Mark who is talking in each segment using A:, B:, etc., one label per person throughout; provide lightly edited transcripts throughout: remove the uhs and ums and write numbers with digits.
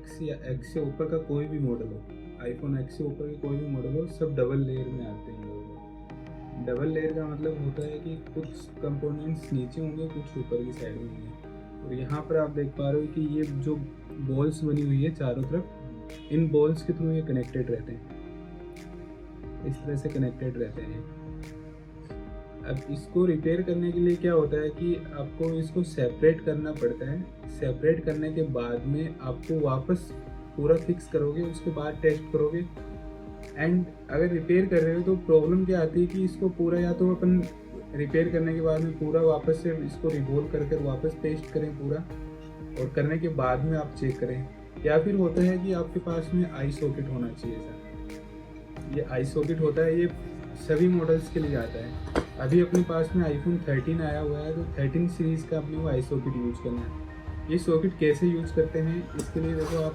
A: X या X से ऊपर का कोई भी मॉडल हो, आईफोन X से ऊपर के कोई भी मॉडल हो, सब डबल लेयर में आते हैं लोग। डबल लेयर का मतलब होता है कि कुछ कंपोनेंट्स नीचे होंगे, कुछ ऊपर की साइड में होंगे। और यहाँ पर आप देख पा रहे हो कि ये जो बॉल्स बनी हुई है चारों तरफ, इन बॉल्स के थ्रू ये कनेक्टेड रहते हैं, इस तरह से कनेक्टेड रहते हैं। अब इसको रिपेयर करने के लिए क्या होता है कि आपको इसको सेपरेट करना पड़ता है। सेपरेट करने के बाद में आपको वापस पूरा फिक्स करोगे, उसके बाद टेस्ट करोगे। एंड अगर रिपेयर कर रहे हो तो प्रॉब्लम क्या आती है कि इसको पूरा, या तो अपन रिपेयर करने के बाद में पूरा वापस से इसको रिवोल्व कर वापस पेस्ट करें पूरा, और करने के बाद में आप चेक करें। या फिर होता है कि आपके पास में आई सॉकेट होना चाहिए सर। ये आई सॉकेट होता है, ये सभी मॉडल्स के लिए आता है। अभी अपने पास में आईफोन 13 आया हुआ है, तो 13 सीरीज़ का अपने को आई सॉकेट यूज करना है। ये सॉकेट कैसे यूज करते हैं, इसके लिए देखो आप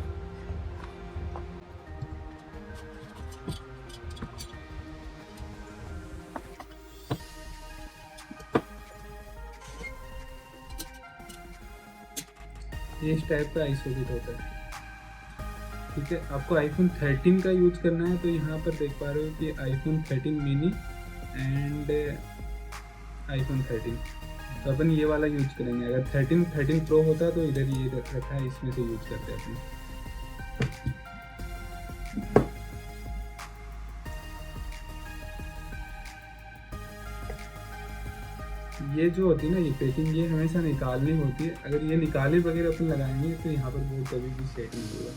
A: ये इस टाइप का आई सॉकेट होता है। ठीक है, आपको आईफोन 13 का यूज करना है, तो यहाँ पर देख पा रहे हो कि आईफोन 13 मिनी एंड आईफोन 13, तो अपन ये वाला यूज करेंगे। अगर 13 प्रो होता तो इधर ये रखा है, इसमें से यूज करते हैं अपन। ये जो होती है ना, ये पैकिंग, ये हमेशा निकालनी होती है। अगर ये निकाले बगैर अपन लगाएंगे तो यहाँ पर बोर्ड कभी भी सेट नहीं होगा।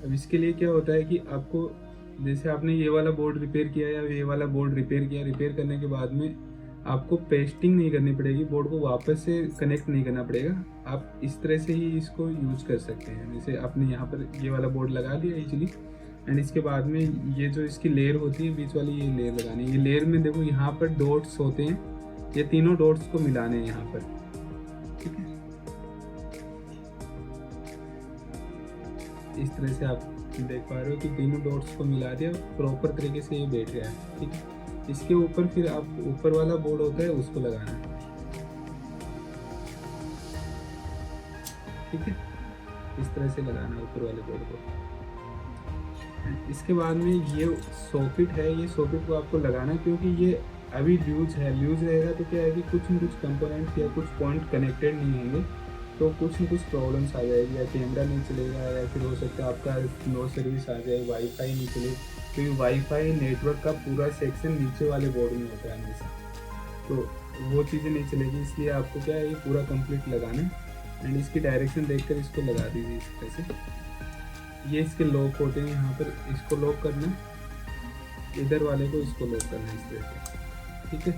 A: अब इसके लिए क्या होता है कि आपको, जैसे आपने ये वाला बोर्ड रिपेयर किया या ये वाला बोर्ड रिपेयर किया, रिपेयर करने के बाद में आपको पेस्टिंग नहीं करनी पड़ेगी, बोर्ड को वापस से कनेक्ट नहीं करना पड़ेगा। आप इस तरह से ही इसको यूज कर सकते हैं। जैसे आपने यहाँ पर ये वाला बोर्ड लगा लिया इजीली, एंड इसके बाद में ये जो इसकी लेयर होती है बीच वाली, ये लेयर लगानी है। ये लेयर में देखो यहाँ पर डॉट्स होते हैं, ये तीनों डॉट्स को मिलाने हैं यहाँ पर। ठीक है, इस तरह से आप देख पा रहे हो कि तीनों डॉट्स को मिला दिया, प्रॉपर तरीके से ये बैठ गया है। ठीक है, इसके ऊपर फिर आप ऊपर वाला बोर्ड होता है उसको लगाना है। ठीक है, इस तरह से लगाना है ऊपर वाले बोर्ड को। इसके बाद में ये सॉकेट है, ये सॉकेट को आपको लगाना है, क्योंकि ये अभी लूज है। लूज रहेगा तो क्या है कि कुछ न कुछ कंपोनेंट्स या कुछ पॉइंट कनेक्टेड नहीं होंगे, तो कुछ न कुछ प्रॉब्लम्स आ जाएगी। या कैमरा नहीं चलेगा, या फिर हो सकता है आपका नो सर्विस आ जाए, वाईफाई नहीं चले, क्योंकि वाईफाई नेटवर्क का पूरा सेक्शन नीचे वाले बोर्ड में होता है हमेशा, तो वो चीज़ें नहीं चलेगी। इसलिए आपको क्या है, ये पूरा कंप्लीट लगाना है। एंड इसकी डायरेक्शन देखकर इसको लगा दीजिए इस तरह से। ये इसके लॉक होते हैं, यहाँ पर इसको लॉक करना, इधर वाले को इसको लॉक करना है इस तरह से। ठीक है,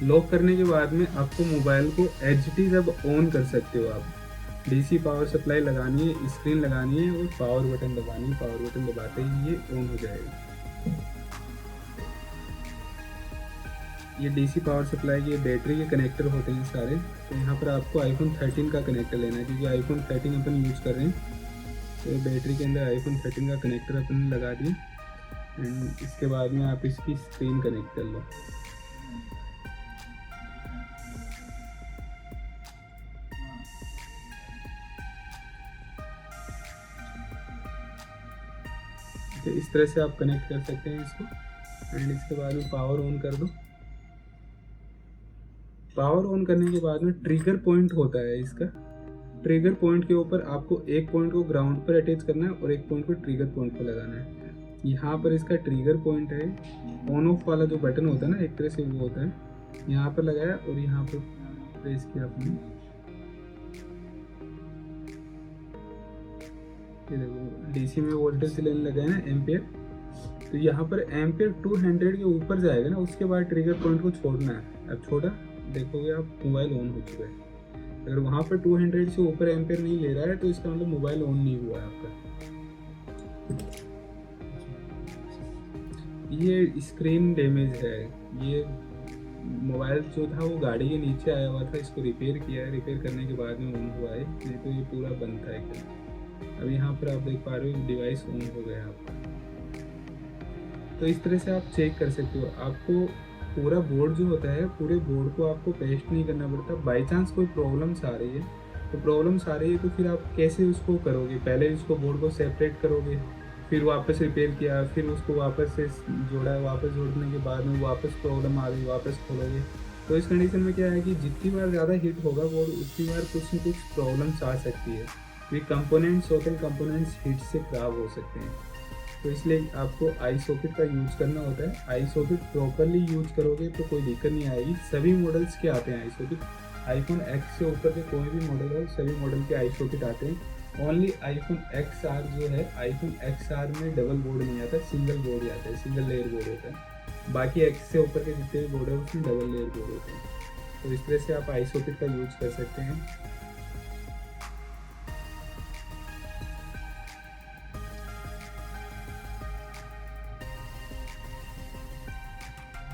A: लॉक करने के बाद में आपको मोबाइल को एचडी जब ऑन कर सकते हो आप। डीसी पावर सप्लाई लगानी है, स्क्रीन लगानी है और पावर बटन दबानी है। पावर बटन दबाते ही ये ऑन हो जाएगा। ये डीसी पावर सप्लाई की बैटरी के कनेक्टर होते हैं सारे। तो यहाँ पर आपको आईफोन 13 का कनेक्टर लेना है, क्योंकि आईफोन 13 अपन यूज कर रहे हैं। तो बैटरी के अंदर आईफोन 13 का कनेक्टर अपन ने लगा दिया, एंड इसके बाद में आप इसकी स्क्रीन कनेक्ट कर लो। तो इस तरह से आप कनेक्ट कर सकते हैं इसको। एंड इसके बाद में पावर ऑन कर दो। पावर ऑन करने के बाद में ट्रिगर पॉइंट होता है इसका। ट्रिगर पॉइंट के ऊपर आपको एक पॉइंट को ग्राउंड पर अटैच करना है और एक पॉइंट को ट्रिगर पॉइंट पर लगाना है। यहाँ पर इसका ट्रिगर पॉइंट है, ऑन ऑफ वाला जो बटन होता है ना, एक तरह से वो होता है। यहाँ पर लगाया और यहाँ पर प्रेस किया आपने, ये देखो डीसी में वोल्टेज लेने लगाया ना एम्पियर, तो यहाँ पर एम्पियर 200 के ऊपर जाएगा ना, उसके बाद ट्रिगर पॉइंट को छोड़ना है। अब छोड़ा, देखोगे आप मोबाइल ऑन हो चुका है। अगर वहाँ पर 200 से ऊपर एम्पियर नहीं ले रहा है तो इसका मतलब मोबाइल ऑन नहीं हुआ है आपका। ये स्क्रीन डैमेज है, ये मोबाइल जो था वो गाड़ी के नीचे आया हुआ था, इसको रिपेयर किया है। रिपेयर करने के बाद में ऑन हुआ है, नहीं तो ये पूरा बंद था एकदम। अब यहाँ पर आप देख पा रहे हो डिवाइस ऑन हो गया आपका। तो इस तरह से आप चेक कर सकते हो। आपको पूरा बोर्ड जो होता है, पूरे बोर्ड को आपको पेस्ट नहीं करना पड़ता। बाई चांस कोई प्रॉब्लम्स आ रही है तो प्रॉब्लम्स आ रही है तो फिर आप कैसे उसको करोगे? पहले उसको बोर्ड को सेपरेट करोगे, फिर वापस रिपेयर किया, फिर उसको वापस से जोड़ा, वापस जोड़ने के बाद में वापस प्रॉब्लम आ गई, वापस खोलोगे। तो इस कंडीशन में क्या है कि जितनी बार ज़्यादा हीट होगा बोर्ड, उतनी बार कुछ न कुछ प्रॉब्लम्स आ सकती है। ये कंपोनेंट्स होते हैं, कंपोनेंट्स हीट से खराब हो सकते हैं। तो इसलिए आपको आई सॉकेट का यूज़ करना होता है। आई सॉकेट प्रॉपरली यूज़ करोगे तो कोई दिक्कत नहीं आएगी। सभी मॉडल्स के आते हैं आई सॉकेट। आईफोन एक्स से ऊपर के कोई भी मॉडल हो, सभी मॉडल के आई सॉकेट आते हैं। ओनली आईफोन एक्स आर जो है, आईफोन एक्स आर में डबल बोर्ड नहीं आता, सिंगल बोर्ड ही आता है, सिंगल लेयर बोर्ड होता है। बाकी एक्स से ऊपर के जितने भी बोर्ड है उसमें डबल लेयर बोर्ड होते हैं। तो इस तरह से आप आई सॉकेट का यूज़ कर सकते हैं।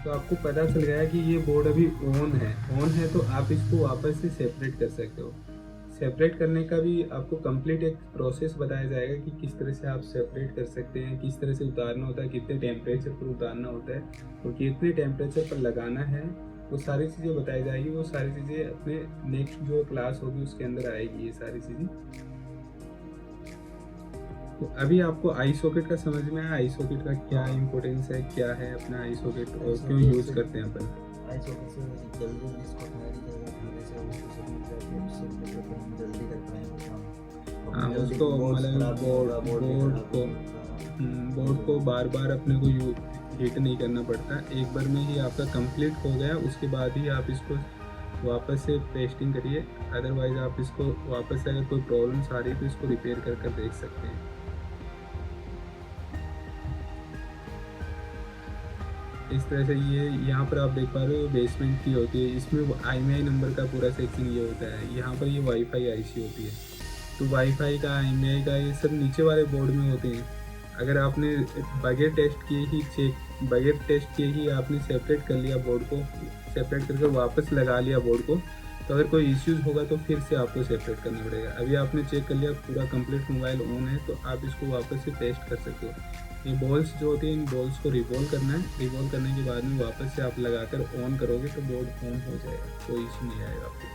A: तो आपको पता चल गया कि ये बोर्ड अभी ऑन है तो आप इसको वापस से सेपरेट कर सकते हो। सेपरेट करने का भी आपको कंप्लीट एक प्रोसेस बताया जाएगा कि किस तरह से आप सेपरेट कर सकते हैं, किस तरह से उतारना होता है, कितने टेम्परेचर पर उतारना होता है और कितने टेम्परेचर पर लगाना है। वो सारी चीज़ें बताई जाएगी। वो सारी चीज़ें अपने नेक्स्ट जो क्लास होगी उसके अंदर आएगी, ये सारी चीज़ें। तो अभी आपको आई सॉकेट का समझ में आया, आई सॉकेट का क्या इम्पोर्टेंस है, क्या है अपना आई सॉकेट और क्यों यूज़ करते हैं अपन।
B: आई सॉकेट से जल्दी जिसको फायर करेगा पहले से वो सब मिल जाती है, उससे मतलब हम जल्दी कर पाएंगे काम।
A: हाँ, उसको मतलब बोर्ड को बार बार अपने को हीट नहीं करना पड़ता। एक बार में ही आपका कंप्लीट हो गया, उसके बाद ही आप इसको वापस से टेस्टिंग करिए। अदरवाइज आप इसको वापस से अगर कोई प्रॉब्लम्स आ रही है तो इसको रिपेयर कर देख सकते हैं। इस तरह से ये यहाँ पर आप देख पा रहे हो बेसमेंट की होती है, इसमें IMEI नंबर का पूरा सेक्शन ये होता है। यहाँ पर ये वाईफाई IC होती है। तो वाईफाई का, IMEI का, ये सब नीचे वाले बोर्ड में होते हैं। अगर आपने बगैर टेस्ट किए ही आपने सेपरेट कर लिया बोर्ड को, सेपरेट करके वापस लगा लिया बोर्ड को, तो अगर कोई इश्यूज़ होगा तो फिर से आपको सेपरेट करना पड़ेगा। अभी आपने चेक कर लिया पूरा कंप्लीट मोबाइल ऑन है तो आप इसको वापस से टेस्ट कर सकते हो। ये बॉल्स जो होती हैं, इन बॉल्स को रिवॉल्व करना है। रिवॉल्व करने के बाद में वापस से आप लगाकर ऑन करोगे तो बोर्ड ऑन हो जाएगा, कोई इशू नहीं आएगा आपको।